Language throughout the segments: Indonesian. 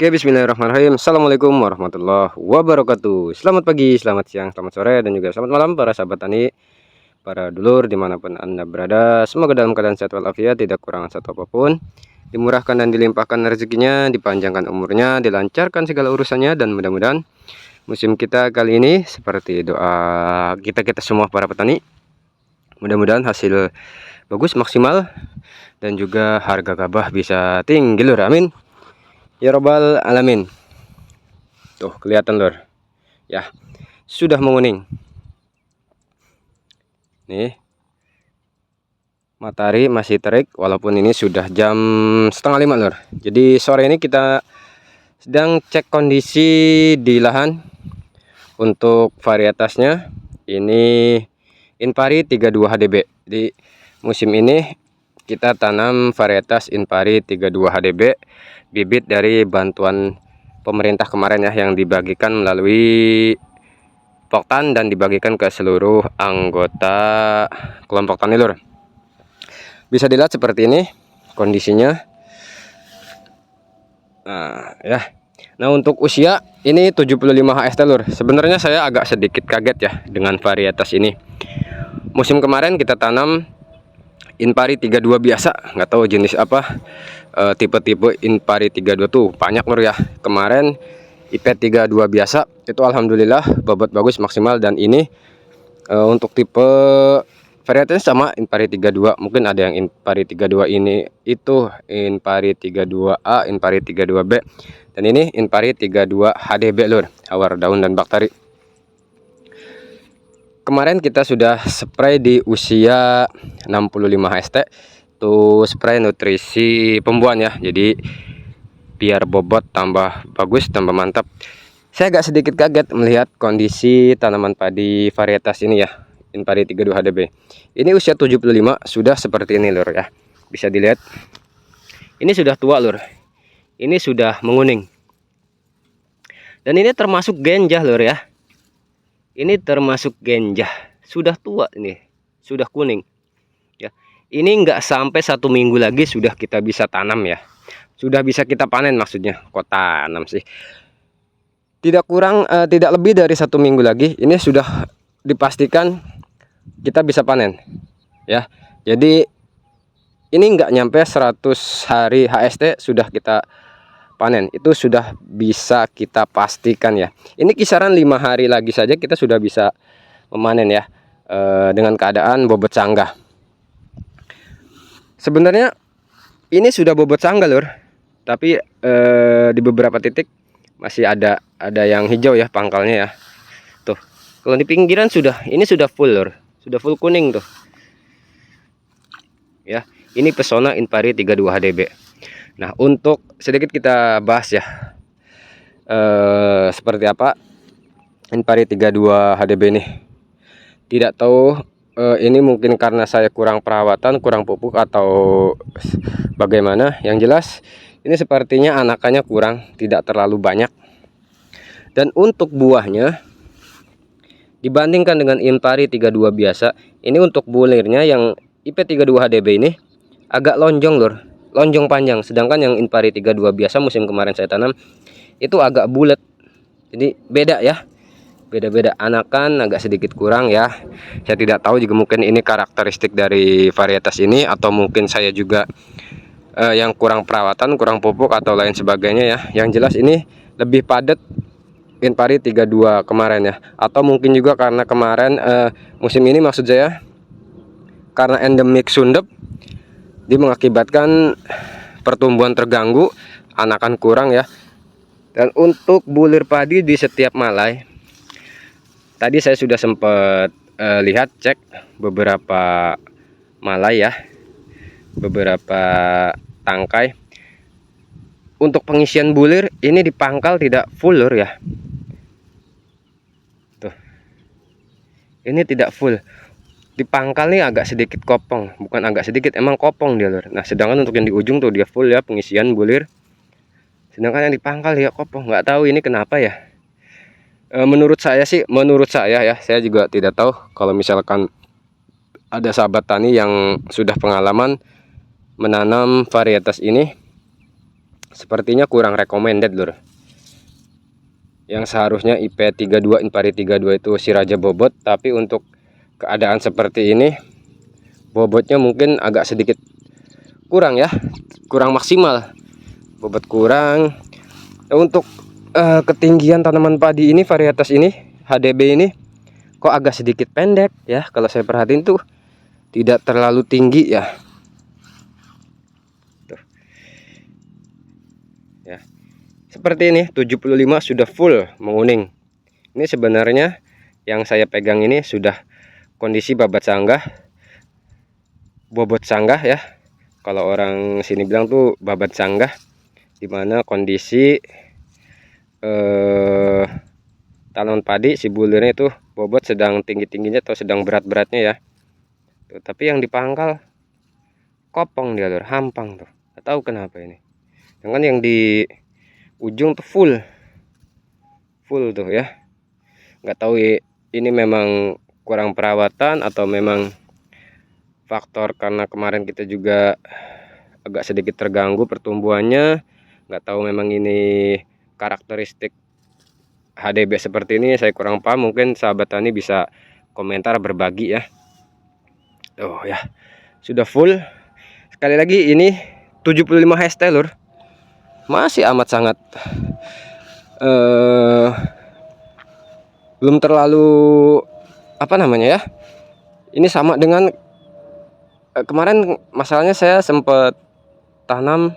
Oke, bismillahirrahmanirrahim. Assalamualaikum warahmatullahi wabarakatuh. Selamat pagi, selamat siang, selamat sore, dan juga selamat malam para sahabat tani, para dulur dimanapun Anda berada. Semoga dalam keadaan sehat walafiat, tidak kurang satu apapun, dimurahkan dan dilimpahkan rezekinya, dipanjangkan umurnya, dilancarkan segala urusannya, dan mudah-mudahan musim kita kali ini seperti doa kita semua para petani, mudah-mudahan hasil bagus, maksimal, dan juga harga gabah bisa tinggi lur, amin ya robbal alamin. Tuh kelihatan lur ya, sudah menguning nih, matahari masih terik walaupun ini sudah jam setengah 5 lur. Jadi sore ini kita sedang cek kondisi di lahan untuk varietasnya. Ini Inpari 32 HDB. Di musim ini kita tanam varietas Inpari 32 HDB, bibit dari bantuan pemerintah kemarin ya, yang dibagikan melalui Poktan dan dibagikan ke seluruh anggota kelompok tani lur. Bisa dilihat seperti ini kondisinya. Nah ya, nah untuk usia ini 75 HST lur. Sebenarnya saya agak sedikit kaget ya dengan varietas ini. Musim kemarin kita tanam Inpari 32 biasa, nggak tahu jenis apa, tipe-tipe Inpari 32 tuh banyak lur ya. Kemarin IP 32 biasa itu alhamdulillah bobot bagus, maksimal, dan ini untuk tipe varietasnya sama Inpari 32. Mungkin ada yang Inpari 32 ini itu Inpari 32A, Inpari 32B, dan ini Inpari 32 HDB lur, hawar daun dan bakteri. Kemarin kita sudah spray di usia 65 HST tuh, spray nutrisi pembuahan ya, jadi biar bobot tambah bagus, tambah mantap. Saya agak sedikit kaget melihat kondisi tanaman padi varietas ini ya, Inpari 32 HDB. Ini usia 75 sudah seperti ini lur ya. Bisa dilihat. Ini sudah tua lur. Ini sudah menguning. Dan ini termasuk genjah lur ya. Ini termasuk genjah. Sudah tua ini. Sudah kuning. Ya. Ini enggak sampai 1 minggu lagi sudah kita bisa tanam ya. Sudah bisa kita panen maksudnya. Kok tanam sih? Tidak kurang, tidak lebih dari 1 minggu lagi ini sudah dipastikan kita bisa panen ya. Jadi ini enggak nyampe 100 hari HST sudah kita panen, itu sudah bisa kita pastikan ya. Ini kisaran 5 hari lagi saja kita sudah bisa memanen ya, dengan keadaan bobot sanggah. Sebenarnya ini sudah bobot sanggah lur, tapi di beberapa titik masih ada yang hijau ya pangkalnya ya. Tuh, kalau di pinggiran sudah, ini sudah full lur, sudah full kuning tuh. Ya, ini pesona Inpari 32 HDB. Nah, untuk sedikit kita bahas ya, seperti apa Inpari 32 HDB ini. Tidak tahu, ini mungkin karena saya kurang perawatan, kurang pupuk, atau bagaimana. Yang jelas ini sepertinya anakannya kurang, tidak terlalu banyak. Dan untuk buahnya dibandingkan dengan Inpari 32 biasa, ini untuk bulirnya yang IP 32 HDB ini agak lonjong lur, lonjong panjang. Sedangkan yang Inpari 32 biasa musim kemarin saya tanam itu agak bulat. Jadi beda ya, beda-beda anakan, agak sedikit kurang ya. Saya tidak tahu juga, mungkin ini karakteristik dari varietas ini, atau mungkin saya juga yang kurang perawatan, kurang pupuk, atau lain sebagainya ya. Yang jelas ini lebih padat Inpari 32 kemarin ya, atau mungkin juga karena kemarin musim ini maksud saya karena endemik sundep, dia mengakibatkan pertumbuhan terganggu, anakan kurang ya. Dan untuk bulir padi di setiap malai, tadi saya sudah sempat lihat, cek beberapa malai ya, beberapa tangkai. Untuk pengisian bulir ini di pangkal tidak full lur ya. Tuh, ini tidak full. Di pangkal nih agak sedikit kopong, bukan agak sedikit, emang kopong dia lur. Nah, sedangkan untuk yang di ujung tuh dia full ya pengisian bulir. Sedangkan yang di pangkal ya kopong, nggak tahu ini kenapa ya. Menurut saya sih, menurut saya ya, saya juga tidak tahu. Kalau misalkan ada sahabat tani yang sudah pengalaman menanam varietas ini, sepertinya kurang recommended lur. Yang seharusnya IP32 Inpari 32 itu si Raja Bobot, tapi untuk keadaan seperti ini bobotnya mungkin agak sedikit kurang ya, kurang maksimal, bobot kurang. Untuk ketinggian tanaman padi ini, varietas ini HDB ini kok agak sedikit pendek ya, kalau saya perhatiin tuh tidak terlalu tinggi ya. Tuh. Ya. Seperti ini 75 sudah full menguning. Ini sebenarnya yang saya pegang ini sudah kondisi babat sanggah, bobot sanggah ya. Kalau orang sini bilang tuh babat sanggah, dimana kondisi tanaman padi si bulirnya itu bobot sedang tinggi-tingginya atau sedang berat-beratnya ya. Tuh, tapi yang di pangkal kopong dia lur, hampang tuh. Nggak tahu kenapa ini. Dengan yang di ujung tuh full tuh ya. Nggak tahu ini memang kurang perawatan atau memang faktor karena kemarin kita juga agak sedikit terganggu pertumbuhannya. Nggak tahu memang ini karakteristik HDB seperti ini, saya kurang paham. Mungkin sahabat tani bisa komentar, berbagi ya. Oh ya, sudah full. Sekali lagi ini 75 HST lur, masih amat sangat belum terlalu apa namanya ya. Ini sama dengan kemarin, masalahnya saya sempat tanam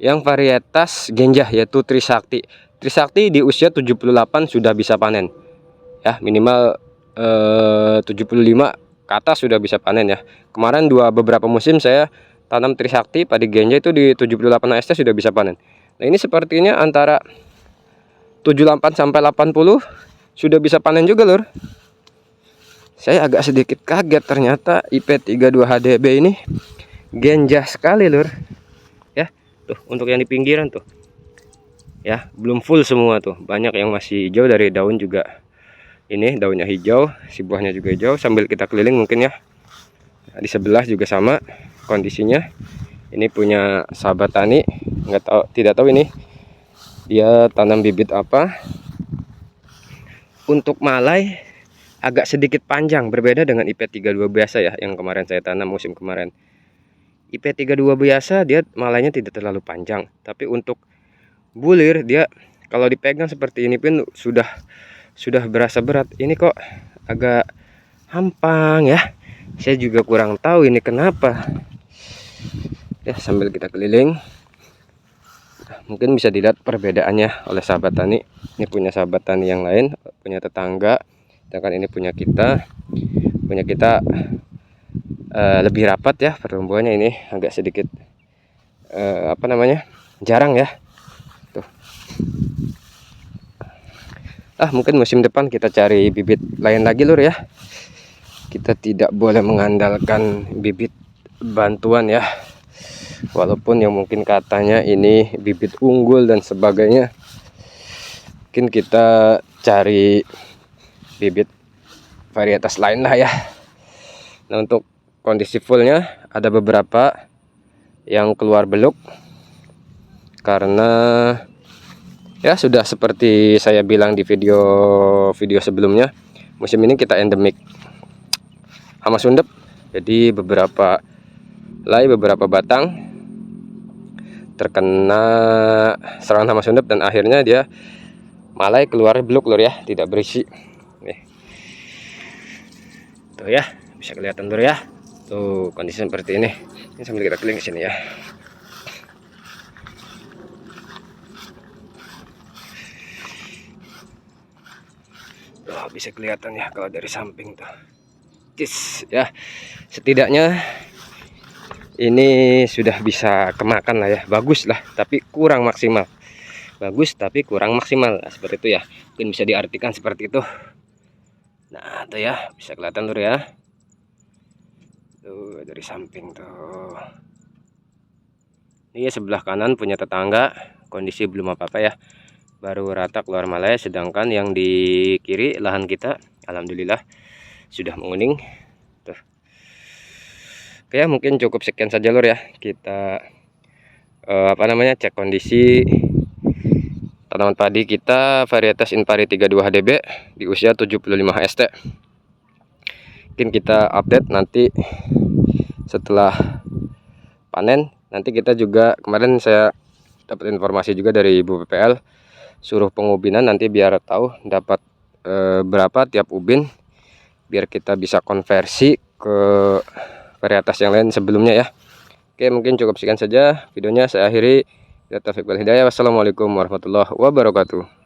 yang varietas genjah yaitu Trisakti. Trisakti di usia 78 sudah bisa panen ya, minimal 75 ke atas sudah bisa panen ya. Kemarin beberapa musim saya tanam Trisakti padi genjah itu di 78 AST sudah bisa panen. Nah ini sepertinya antara 78 sampai 80 sudah bisa panen juga lur. Saya agak sedikit kaget, ternyata IP32 HDB ini genjah sekali lur ya. Tuh untuk yang di pinggiran tuh ya, belum full semua tuh, banyak yang masih hijau. Dari daun juga ini daunnya hijau, si buahnya juga hijau. Sambil kita keliling mungkin ya. Di sebelah juga sama kondisinya. Ini punya sahabat tani, tidak tahu ini dia tanam bibit apa. Untuk malai agak sedikit panjang, berbeda dengan IP32 biasa ya, yang kemarin saya tanam musim kemarin. IP32 biasa dia malainya tidak terlalu panjang, tapi untuk bulir dia kalau dipegang seperti ini pun sudah berasa berat. Ini kok agak hampang ya, saya juga kurang tahu ini kenapa ya. Sambil kita keliling mungkin bisa dilihat perbedaannya oleh sahabat tani. Ini punya sahabat tani yang lain, punya tetangga, sedangkan ini punya kita lebih rapat ya pertumbuhannya. Ini agak sedikit apa namanya, jarang ya. Tuh. Mungkin musim depan kita cari bibit lain lagi lur ya. Kita tidak boleh mengandalkan bibit bantuan ya, walaupun yang mungkin katanya ini bibit unggul dan sebagainya. Mungkin kita cari bibit varietas lain lah ya. Nah untuk kondisi fullnya ada beberapa yang keluar beluk karena ya sudah seperti saya bilang di video sebelumnya, musim ini kita endemik hama sundep. Jadi beberapa batang terkena serangan hama sundep dan akhirnya dia malai keluar beluk lur ya, tidak berisi. Nih. Tuh ya, bisa kelihatan lur ya. Tuh kondisi seperti ini. Ini sambil kita keliling ke sini ya. Bisa kelihatan ya kalau dari samping tuh. Ya, setidaknya ini sudah bisa kemakan lah ya, bagus lah tapi kurang maksimal. Bagus tapi kurang maksimal, nah, seperti itu ya. Mungkin bisa diartikan seperti itu. Nah tuh ya, bisa kelihatan tuh ya. Tuh dari samping tuh. Ini sebelah kanan punya tetangga, kondisi belum apa-apa ya, baru rata keluar malai. Sedangkan yang di kiri lahan kita alhamdulillah sudah menguning tuh. Oke ya, mungkin cukup sekian saja lur ya. Kita cek kondisi tanaman padi kita varietas Inpari 32 HDB di usia 75 ST. Mungkin kita update nanti setelah panen. Nanti kita juga, kemarin saya dapat informasi juga dari Ibu PPL, suruh pengubinan nanti biar tahu dapat berapa tiap ubin, biar kita bisa konversi ke varietas yang lain sebelumnya ya. Oke, mungkin cukup sekian saja videonya, saya akhiri. Wassalamualaikum warahmatullahi wabarakatuh.